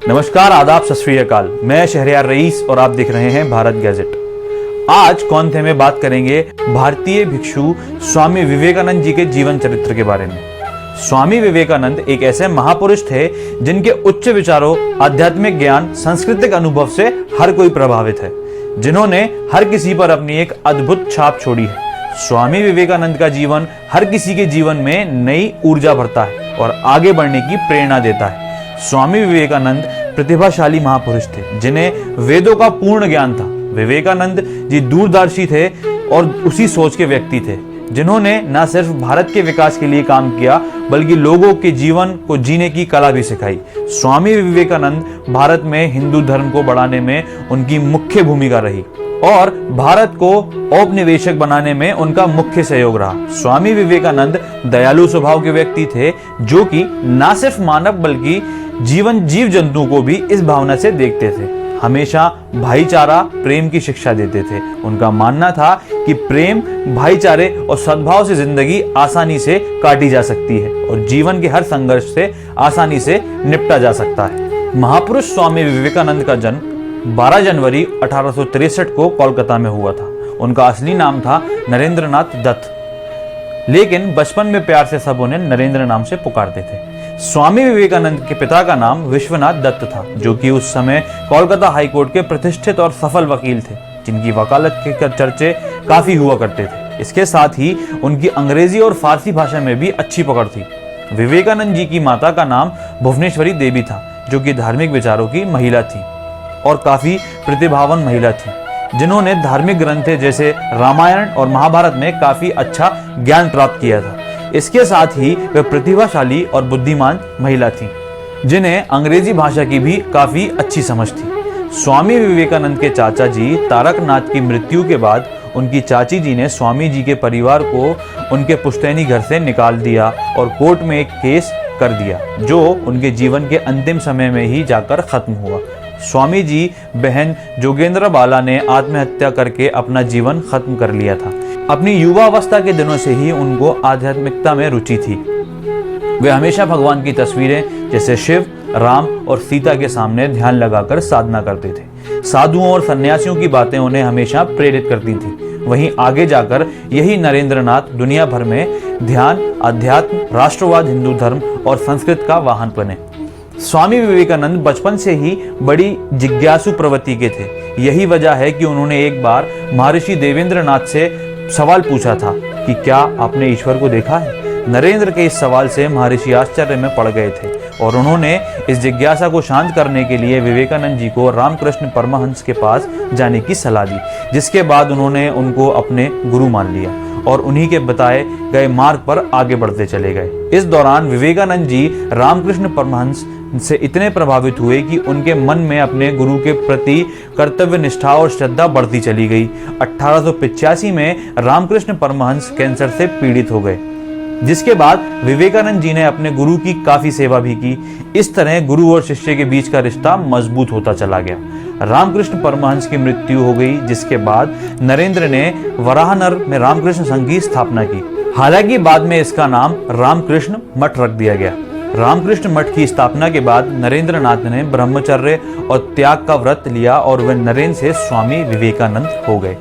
नमस्कार, आदाब, सत श्री अकाल। मैं शहरयार रईस और आप देख रहे हैं भारत गैजेट। आज कौन थे में बात करेंगे भारतीय भिक्षु स्वामी विवेकानंद जी के जीवन चरित्र के बारे में। स्वामी विवेकानंद एक ऐसे महापुरुष थे जिनके उच्च विचारों, आध्यात्मिक ज्ञान, सांस्कृतिक अनुभव से हर कोई प्रभावित है, जिन्होंने हर किसी पर अपनी एक अद्भुत छाप छोड़ी है। स्वामी विवेकानंद का जीवन हर किसी के जीवन में नई ऊर्जा भरता है और आगे बढ़ने की प्रेरणा देता है। स्वामी विवेकानंद प्रतिभाशाली महापुरुष थे जिन्हें वेदों का पूर्ण ज्ञान था। विवेकानंद जी दूरदर्शी थे और उसी सोच के व्यक्ति थे जिन्होंने न सिर्फ भारत के विकास के लिए काम किया बल्कि लोगों के जीवन को जीने की कला भी सिखाई। स्वामी विवेकानंद भारत में हिंदू धर्म को बढ़ाने में उनकी मुख्य भूमिका रही और भारत को औपनिवेशिक बनाने में उनका मुख्य सहयोग रहा। स्वामी विवेकानंद दयालु स्वभाव के व्यक्ति थे जो कि न सिर्फ मानव बल्कि जीव जंतुओं को भी इस भावना से देखते थे। हमेशा भाईचारा, प्रेम की शिक्षा देते थे। उनका मानना था कि प्रेम, भाईचारे और सद्भाव से जिंदगी आसानी से काटी जा सकती है और जीवन के हर संघर्ष से आसानी से निपटा जा सकता है। महापुरुष स्वामी विवेकानंद का जन्म 12 जनवरी 1863 को कोलकाता में हुआ था। उनका असली नाम था नरेंद्रनाथ दत्त, लेकिन बचपन में प्यार से सब उन्हें नरेंद्र नाम से पुकारते थे। स्वामी विवेकानंद के पिता का नाम विश्वनाथ दत्त था, जो कि उस समय कोलकाता हाईकोर्ट के प्रतिष्ठित और सफल वकील थे, जिनकी वकालत के चर्चे काफी हुआ करते थे। इसके साथ ही उनकी अंग्रेजी और फारसी भाषा में भी अच्छी पकड़ थी। विवेकानंद जी की माता का नाम भुवनेश्वरी देवी था, जो कि धार्मिक विचारों की महिला थी और काफी प्रतिभावान महिला थी, जिन्होंने धार्मिक ग्रंथों जैसे रामायण और महाभारत में काफी अच्छा ज्ञान प्राप्त किया था। इसके साथ ही वे प्रतिभाशाली और बुद्धिमान महिला थी, जिन्हें अंग्रेजी भाषा की भी काफी अच्छी समझ थी। स्वामी विवेकानंद के चाचा जी तारकनाथ की मृत्यु के बाद उनकी चाची जी ने स्वामी जी के परिवार को उनके पुश्तैनी घर से निकाल दिया और कोर्ट में एक केस कर दिया, जो उनके जीवन के अंतिम समय में ही जाकर खत्म हुआ। स्वामी जी बहन जोगेंद्र बाला ने आत्महत्या करके अपना जीवन खत्म कर लिया था। अपनी युवावस्था के दिनों से ही उनको आध्यात्मिकता में रुचि थी। वे हमेशा भगवान की तस्वीरें जैसे शिव, राम और सीता के सामने ध्यान लगाकर साधना करते थे। साधुओं और सन्यासियों की बातें उन्हें हमेशा प्रेरित करती थी। वहीं आगे जाकर यही नरेंद्रनाथ दुनिया भर में ध्यान, अध्यात्म, राष्ट्रवाद, हिंदू धर्म और संस्कृत का वाहन बने। स्वामी विवेकानंद बचपन से ही बड़ी जिज्ञासु प्रवृत्ति के थे। यही वजह है कि उन्होंने एक बार महर्षि देवेंद्रनाथ से सवाल पूछा था कि क्या आपने ईश्वर को देखा है। नरेंद्र के इस सवाल से महर्षि आश्चर्य में पड़ गए थे और उन्होंने इस जिज्ञासा को शांत करने के लिए विवेकानंद जी को रामकृष्ण परमहंस के पास जाने की सलाह दी, जिसके बाद उन्होंने उनको अपने गुरु मान लिया और उन्हीं के बताए गए मार्ग पर आगे बढ़ते चले गए। इस दौरान विवेकानंद जी रामकृष्ण परमहंस से इतने प्रभावित हुए कि उनके मन में अपने गुरु के प्रति कर्तव्य निष्ठा और श्रद्धा बढ़ती चली गई। 1885 में रामकृष्ण परमहंस कैंसर से पीड़ित हो गए, जिसके बाद विवेकानंद जी ने अपने गुरु की काफी सेवा भी की। इस तरह गुरु और शिष्य के बीच का रिश्ता मजबूत होता चला गया। रामकृष्ण परमहंस की मृत्यु हो गई, जिसके बाद नरेंद्र ने वराहनगर में रामकृष्ण संघ की स्थापना की। हालांकि बाद में इसका नाम रामकृष्ण मठ रख दिया गया। रामकृष्ण मठ की स्थापना के बाद नरेंद्रनाथ ने ब्रह्मचर्य और त्याग का व्रत लिया और वे नरेंद्र से स्वामी विवेकानंद हो गए।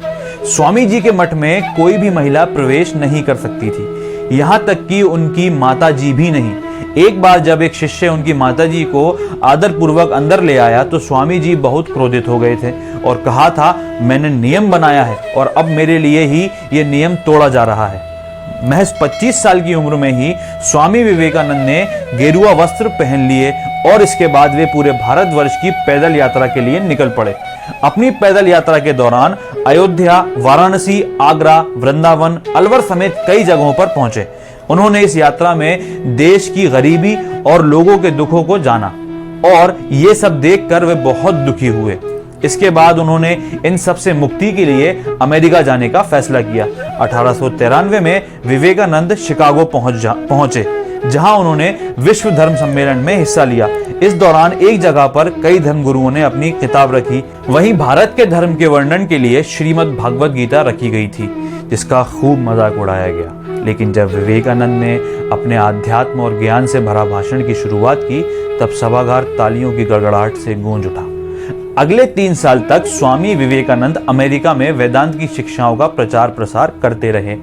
स्वामी जी के मठ में कोई भी महिला प्रवेश नहीं कर सकती थी, यहाँ तक कि उनकी माता जी भी नहीं। एक बार जब एक शिष्य उनकी माता जी को आदर पूर्वक अंदर ले आया तो स्वामी जी बहुत क्रोधित हो गए थे और कहा था, मैंने नियम बनाया है और अब मेरे लिए ही ये नियम तोड़ा जा रहा है। महज 25 साल की उम्र में ही स्वामी विवेकानंद ने गेरुआ वस्त्र पहन लिए और इसके बाद वे पूरे भारतवर्ष की पैदल यात्रा के लिए निकल पड़े। अपनी पैदल यात्रा के दौरान अयोध्या, वाराणसी, आगरा, वृंदावन, अलवर समेत कई जगहों पर पहुंचे। उन्होंने इस यात्रा में देश की गरीबी और लोगों के दुखों को जाना और ये सब देखकर वे बहुत दुखी हुए। इसके बाद उन्होंने इन सब से मुक्ति के लिए अमेरिका जाने का फैसला किया। 1893 में विवेकानंद शिकागो पहुंचे, जहां उन्होंने विश्व धर्म सम्मेलन में हिस्सा लिया। इस दौरान एक जगह पर कई धर्मगुरुओं ने अपनी किताब रखी। वहीं भारत के धर्म के वर्णन के लिए श्रीमद् भागवत गीता रखी गई थी, जिसका खूब मजाक उड़ाया गया। लेकिन जब विवेकानंद ने अपने आध्यात्म और ज्ञान से भरा भाषण की शुरुआत की, तब सभागार तालियों की गड़गड़ाहट से गूंज उठा। अगले 3 साल तक स्वामी विवेकानंद अमेरिका में वेदांत की शिक्षाओं का प्रचार प्रसार करते रहे।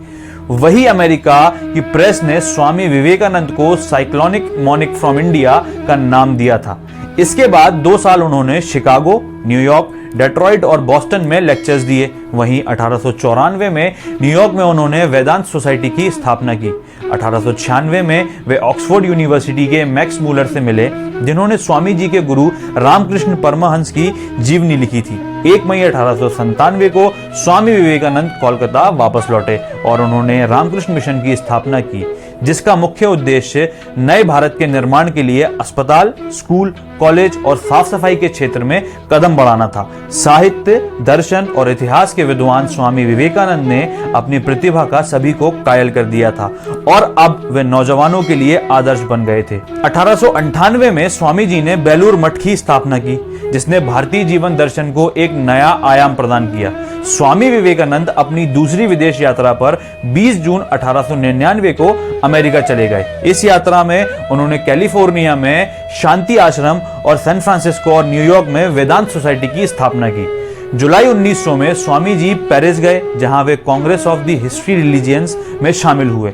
वही अमेरिका की प्रेस ने स्वामी विवेकानंद को साइक्लोनिक मॉनिक फ्रॉम इंडिया का नाम दिया था। इसके बाद 2 साल उन्होंने शिकागो, न्यूयॉर्क, डेट्रॉइट और बॉस्टन में लेक्चर्स दिए। वहीं 1894 में न्यूयॉर्क में उन्होंने वेदांत सोसाइटी की स्थापना की। 1896 में वे ऑक्सफोर्ड यूनिवर्सिटी के मैक्स मूलर से मिले, जिन्होंने स्वामी जी के गुरु रामकृष्ण परमहंस की जीवनी लिखी थी। 1 मई 1897 को स्वामी विवेकानंद कोलकाता वापस लौटे और उन्होंने रामकृष्ण मिशन की स्थापना की, जिसका मुख्य उद्देश्य नए भारत के निर्माण के लिए अस्पताल, स्कूल, कॉलेज और साफ सफाई के क्षेत्र में कदम बढ़ाना था। साहित्य, दर्शन और इतिहास के विद्वान स्वामी विवेकानंद ने अपनी प्रतिभा का सभी को कायल कर दिया था और अब वे नौजवानों के लिए आदर्श बन गए थे। 1898 में स्वामी जी ने बेलूर मठ की स्थापना की, जिसने भारतीय जीवन दर्शन को एक नया आयाम प्रदान किया। स्वामी विवेकानंद अपनी दूसरी विदेश यात्रा पर 20 जून 1899 को अमेरिका चले गए। इस यात्रा में उन्होंने कैलिफोर्निया में शांति आश्रम और सैन फ्रांसिस्को और न्यूयॉर्क में वेदांत सोसाइटी की स्थापना की। जुलाई 1900 में स्वामी जी पेरिस गए, जहां वे congress of the history religions में शामिल हुए।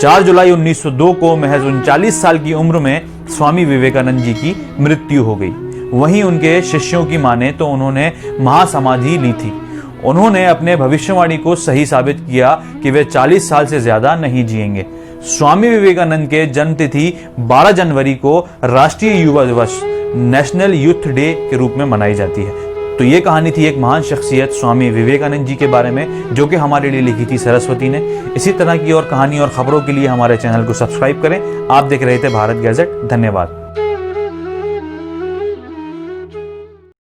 4 जुलाई 1902 को महज 39 साल की उम्र में स्वामी विवेकानंद जी की मृत्यु हो गई। वहीं उनके शिष्यों की माने तो उन्होंने महासमाधि ली थी। उन्होंने अपने भविष्यवाणी को सही साबित किया कि वे 40 साल से ज्यादा नहीं जिएंगे। स्वामी विवेकानंद के जन्म तिथि 12 जनवरी को राष्ट्रीय युवा दिवस, नेशनल यूथ डे के रूप में मनाई जाती है। तो ये कहानी थी एक महान शख्सियत स्वामी विवेकानंद जी के बारे में, जो कि हमारे लिए लिखी थी सरस्वती ने। इसी तरह की और कहानी और खबरों के लिए हमारे चैनल को सब्सक्राइब करें। आप देख रहे थे भारत गैजेट। धन्यवाद।